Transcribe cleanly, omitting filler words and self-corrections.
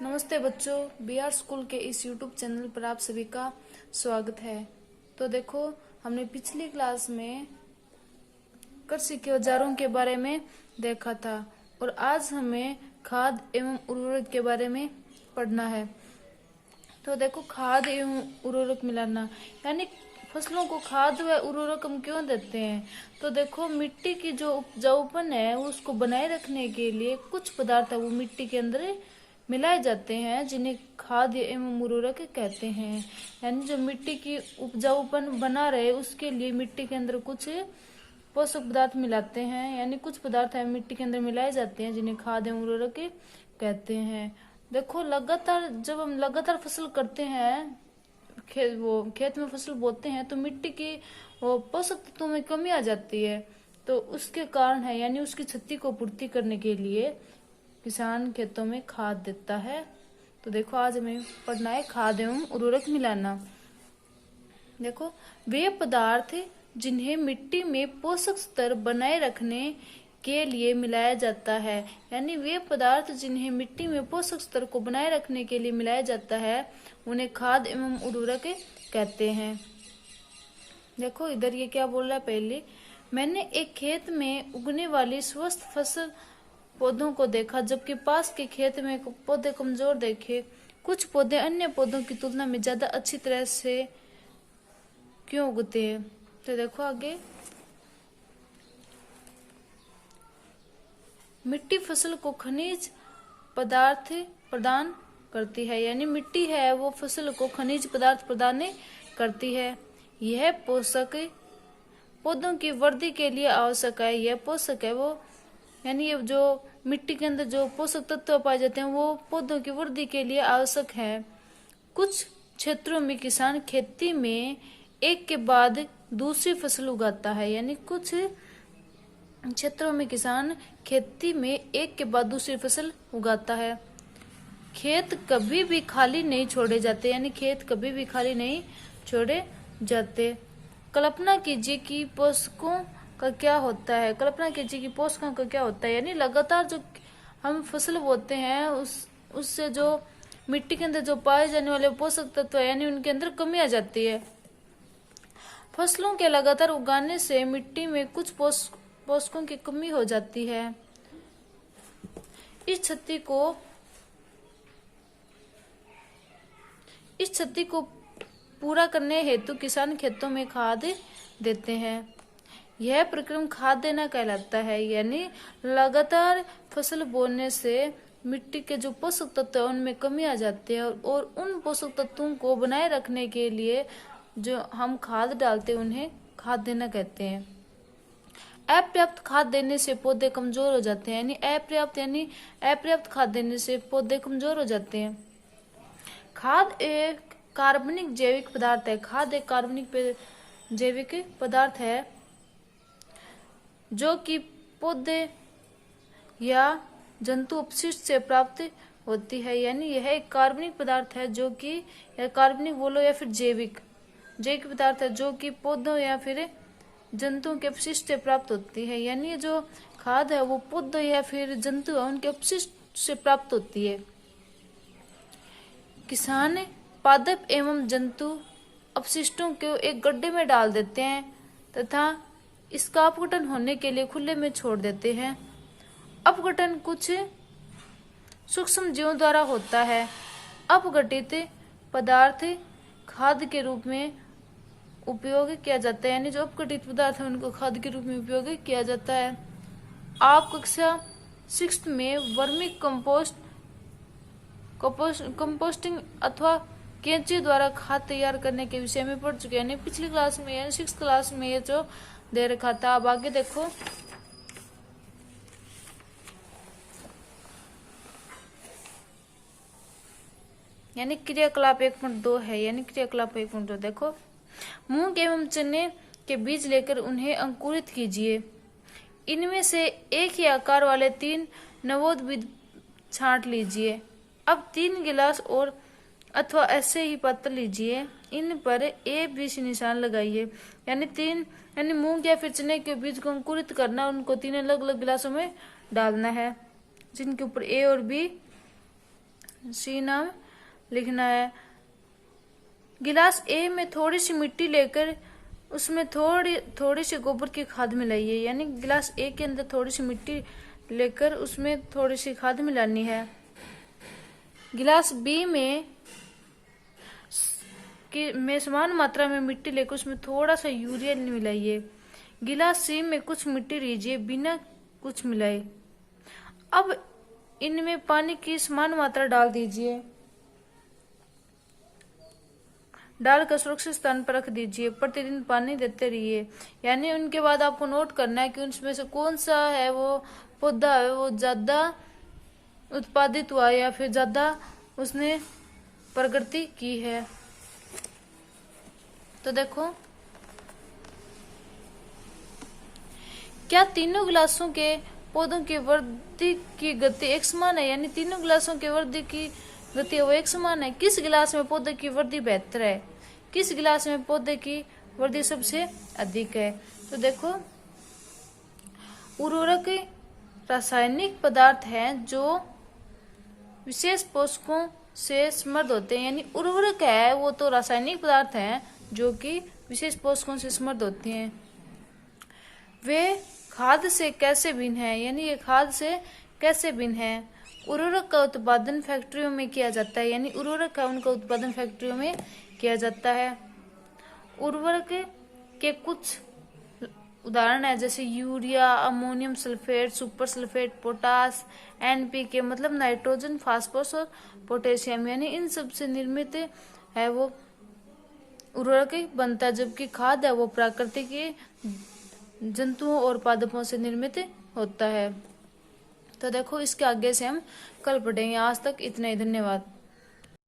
नमस्ते बच्चों, B R school के इस यूट्यूब चैनल पर आप सभी का स्वागत है। तो देखो, हमने पिछली क्लास में कृषि के औजारों के बारे में देखा था और आज हमें खाद एवं उर्वरक के बारे में पढ़ना है। तो देखो, खाद एवं उर्वरक मिलाना यानी फसलों को खाद व उर्वरक हम क्यों देते हैं। तो देखो, मिट्टी की जो उपजाऊपन है उसको बनाए रखने के लिए कुछ पदार्थ है वो मिट्टी के अंदर मिलाए जाते हैं, जिन्हें खाद एवं उर्वरक कहते हैं। यानी जो मिट्टी की उपजाऊपन बना रहे उसके लिए मिट्टी के अंदर कुछ पोषक पदार्थ मिलाते हैं, यानी कुछ पदार्थ है मिट्टी के अंदर मिलाए जाते हैं जिन्हें खाद एवं उर्वरक कहते हैं। देखो, जब हम लगातार फसल करते हैं, खेत में फसल बोते हैं, तो मिट्टी की वो पोषक तत्वों में कमी आ जाती है। तो उसके कारण है, यानी उसकी क्षति को पूर्ति करने के लिए किसान खेतों में खाद देता है। तो देखो, आज हमें पढ़ना है खाद एवं उर्वरक मिलाना। देखो, वे पदार्थ जिन्हें मिट्टी में पोषक स्तर बनाए रखने के लिए मिलाया जाता है, यानी वे पदार्थ जिन्हें मिट्टी में पोषक स्तर को बनाए रखने के लिए मिलाया जाता है, उन्हें खाद एवं उर्वरक कहते हैं। देखो, इधर ये क्या बोल रहा है। पहले, मैंने एक खेत में उगने वाली स्वस्थ फसल पौधों को देखा, जबकि पास के खेत में पौधे कमजोर देखे। कुछ पौधे अन्य पौधों की तुलना में ज्यादा अच्छी तरह से क्यों उगते हैं। तो देखो आगे, मिट्टी फसल को खनिज पदार्थ प्रदान करती है, यानी मिट्टी है वो फसल को खनिज पदार्थ प्रदान करती है। यह पोषक पौधों की वृद्धि के लिए आवश्यक है। यह पोषक है वो, यानी ये जो मिट्टी के अंदर जो पोषक तत्व पाए जाते हैं वो पौधों की वृद्धि के लिए आवश्यक है। कुछ क्षेत्रों में किसान खेती में एक के बाद दूसरी फसल उगाता है, यानी कुछ क्षेत्रों में किसान खेती में एक के बाद दूसरी फसल उगाता है। खेत कभी भी खाली नहीं छोड़े जाते, यानी खेत कभी भी खाली नहीं छोड़े जाते। कल्पना कीजिए कि पोषकों का क्या होता है। कल्पना कीजिए कि पोषकों का क्या होता है, यानी लगातार जो हम फसल बोते हैं उससे जो मिट्टी के अंदर जो पाए जाने वाले पोषक तत्व है, यानी उनके अंदर कमी आ जाती है। फसलों के लगातार उगाने से मिट्टी में कुछ पोषकों की कमी हो जाती है। इस क्षति को पूरा करने हेतु किसान खेतों में खाद देते हैं। यह प्रक्रम खाद देना कहलाता है, यानी लगातार फसल बोने से मिट्टी के जो पोषक तत्व है उनमें कमी आ जाती है और उन पोषक तत्वों को बनाए रखने के लिए जो हम खाद डालते हैं उन्हें खाद देना कहते हैं। अपर्याप्त खाद देने से पौधे कमजोर हो जाते हैं, यानी अपर्याप्त खाद देने से पौधे कमजोर हो जाते हैं। खाद एक कार्बनिक जैविक पदार्थ है। खाद एक कार्बनिक जैविक पदार्थ है जो कि पौधे या जंतु अपशिष्ट से प्राप्त होती है, यानी यह एक कार्बनिक पदार्थ है जो कि, या कार्बनिक बोलो या फिर जैविक पदार्थ है जो कि पौधों या फिर जंतुओं के अपशिष्ट से प्राप्त होती है। यानी ये जो खाद है वो पौधों या फिर जंतु है उनके अपशिष्ट से प्राप्त होती है। किसान पादप एवं जंतु अपशिष्टों को एक गड्ढे में डाल देते हैं तथा इसका अपघटन होने के लिए खुले में छोड़ देते हैं। अपघटन कुछ सूक्ष्म जीवों द्वारा होता है। अपघटित पदार्थ खाद के रूप में उपयोग किया जाता है, यानी जो अपघटित पदार्थ है उनको खाद के रूप में उपयोग किया जाता है। आप कक्षा 6 में वर्मी कंपोस्टिंग अथवा केंचुए द्वारा खाद तैयार करने के विषय में पढ़ चुके हैं, यानी पिछली क्लास में, यानी 6th क्लास में ये जो दे रखा था। अब आगे देखो, यानी क्रियाकलाप 1.2 है, यानी क्रियाकलाप 1.2। देखो, मूंग एवं चने के बीज लेकर उन्हें अंकुरित कीजिए। इनमें से एक ही आकार वाले 3 नवोदित बीज छांट लीजिए। अब 3 गिलास और अथवा ऐसे ही पात्र लीजिए, इन पर ABC निशान लगाइए। यानी मूंग या फिर चने के बीज को अंकुरित करना, उनको 3 अलग अलग गिलासों में डालना है जिनके ऊपर A और B सी नाम लिखना है। गिलास ए में थोड़ी सी मिट्टी लेकर उसमें थोड़ी सी गोबर की खाद मिलाइए। यानी गिलास ए के अंदर थोड़ी सी मिट्टी लेकर उसमें थोड़ी सी खाद मिलानी है। गिलास बी में समान मात्रा में मिट्टी लेकर उसमें थोड़ा सा यूरिया मिलाइए। गिलास सी में कुछ मिट्टी लीजिए बिना कुछ मिलाए। अब इनमें पानी की समान मात्रा डाल दीजिए। डालकर सुरक्षित स्थान पर रख दीजिए। प्रतिदिन पानी देते रहिए। यानी उनके बाद आपको नोट करना है कि उनमें से कौन सा है वो पौधा है वो ज्यादा उत्पादित हुआ या फिर ज्यादा उसने प्रगति की है। तो देखो, क्या तीनों गिलासों के पौधों की वृद्धि की गति एक समान है? यानी तीनों गिलासों की वृद्धि की गति वो एक समान है। किस गिलास में पौधे की वृद्धि बेहतर है? किस गिलास में पौधे की वृद्धि सबसे अधिक है? तो देखो, उर्वरक रासायनिक पदार्थ हैं जो विशेष पोषकों से समृद्ध होते हैं। यानी उर्वरक है वो तो रासायनिक पदार्थ हैं जो कि विशेष पोषकों से समृद्ध होते हैं। वे खाद से कैसे भिन्न है? यानी ये खाद से कैसे भिन्न है? उर्वरक का उत्पादन फैक्ट्रियों में किया जाता है। यानी उर्वरक का उनका उत्पादन फैक्ट्रियों में किया जाता है। उर्वरक के कुछ उदाहरण है जैसे urea, ammonium sulphate, super sulphate, potash, NPK मतलब नाइट्रोजन, फास्फोरस और पोटेशियम। यानी इन सब से निर्मित है वो उर्वरक बनता है। जबकि खाद है वो प्राकृतिक जंतुओं और पादपों से निर्मित होता है। तो देखो, इसके आगे से हम कल पढ़ेंगे। आज तक इतना ही। धन्यवाद।